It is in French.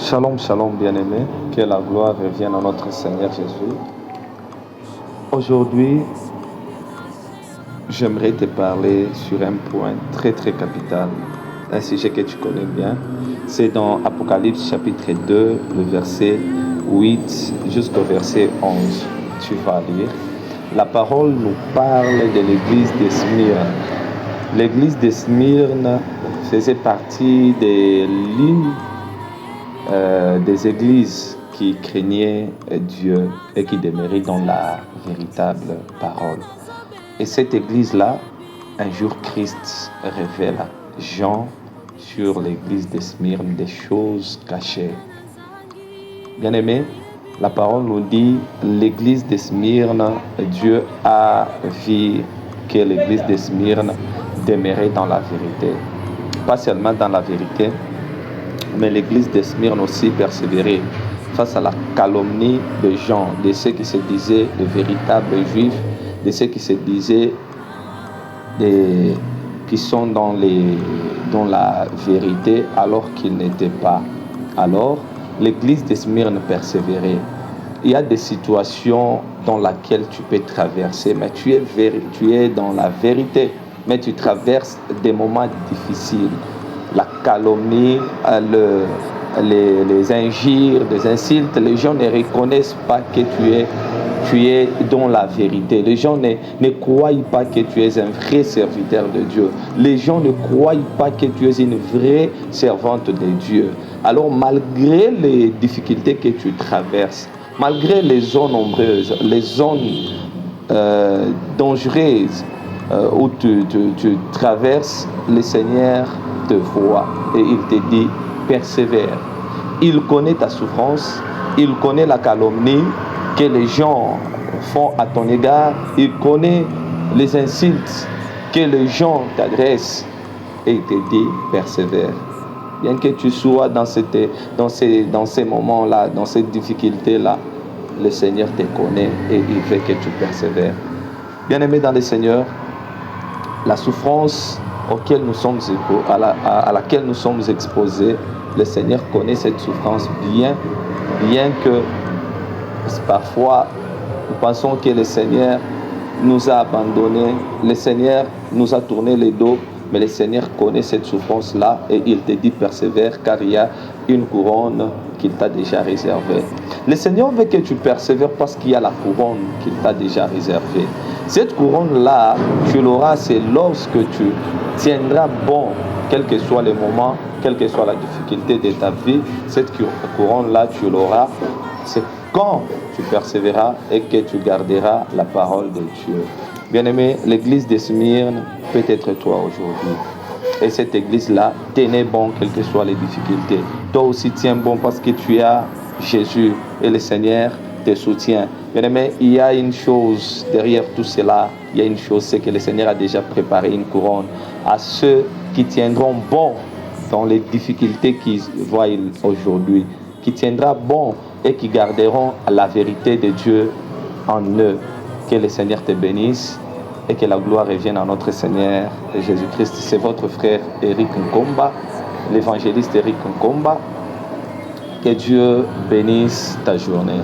Shalom, shalom bien-aimé, que la gloire revienne à notre Seigneur Jésus. Aujourd'hui, j'aimerais te parler sur un point très capital, un sujet que tu connais bien. C'est dans Apocalypse chapitre 2, le verset 8 jusqu'au verset 11. Tu vas lire. La parole nous parle de l'église de Smyrne. L'église de Smyrne faisait partie de l'une des églises qui craignaient Dieu et qui demeuraient dans la véritable parole. Et cette église-là, un jour Christ révèle à Jean sur l'église de Smyrne des choses cachées. Bien-aimés, la parole nous dit, l'église de Smyrne, Dieu a vu que l'église de Smyrne demeurait dans la vérité. Pas seulement dans la vérité, mais l'église de Smyrne aussi persévérait face à la calomnie de gens, de ceux qui se disaient de véritables juifs, de ceux qui se disaient qui sont dans la vérité alors qu'ils n'étaient pas. Alors, l'église de Smyrne persévérait. Il y a des situations dans lesquelles tu peux traverser, mais tu es dans la vérité, mais tu traverses des moments difficiles. La calomnie, les injures, les insultes, les gens ne reconnaissent pas que tu es dans la vérité. Les gens ne croient pas que tu es un vrai serviteur de Dieu. Les gens ne croient pas que tu es une vraie servante de Dieu. Alors malgré les difficultés que tu traverses, malgré les zones ombreuses, les zones dangereuses où tu traverses, le Seigneur te voit et il te dit persévère. Il connaît ta souffrance, il connaît la calomnie que les gens font à ton égard, il connaît les insultes que les gens t'adressent et il te dit persévère. Bien que tu sois dans ces moments-là, dans ces difficultés-là, le Seigneur te connaît et il veut que tu persévères. Bien-aimé dans le Seigneur, la souffrance à laquelle nous sommes exposés, le Seigneur connaît cette souffrance bien que parfois nous pensons que le Seigneur nous a abandonnés, le Seigneur nous a tourné les dos, mais le Seigneur connaît cette souffrance-là et il te dit persévère car il y a une couronne qu'il t'a déjà réservée. Le Seigneur veut que tu persévères parce qu'il y a la couronne qu'il t'a déjà réservée. Cette couronne-là, tu l'auras, c'est lorsque tu tiendras bon, quel que soit le moment, quelle que soit la difficulté de ta vie, cette couronne-là, tu l'auras. C'est quand tu persévéreras et que tu garderas la parole de Dieu. Bien-aimé, l'église de Smyrne peut être toi aujourd'hui. Et cette église-là, tenez bon, quelles que soient les difficultés. Toi aussi, tiens bon parce que tu as Jésus et le Seigneur te soutient. Bien-aimé, il y a une chose derrière tout cela. Il y a une chose, c'est que le Seigneur a déjà préparé une couronne à ceux qui tiendront bon dans les difficultés qu'ils voient aujourd'hui, qui tiendra bon et qui garderont la vérité de Dieu en eux. Que le Seigneur te bénisse et que la gloire revienne à notre Seigneur Jésus-Christ. C'est votre frère Eric Nkomba, l'évangéliste Eric Nkomba. Que Dieu bénisse ta journée.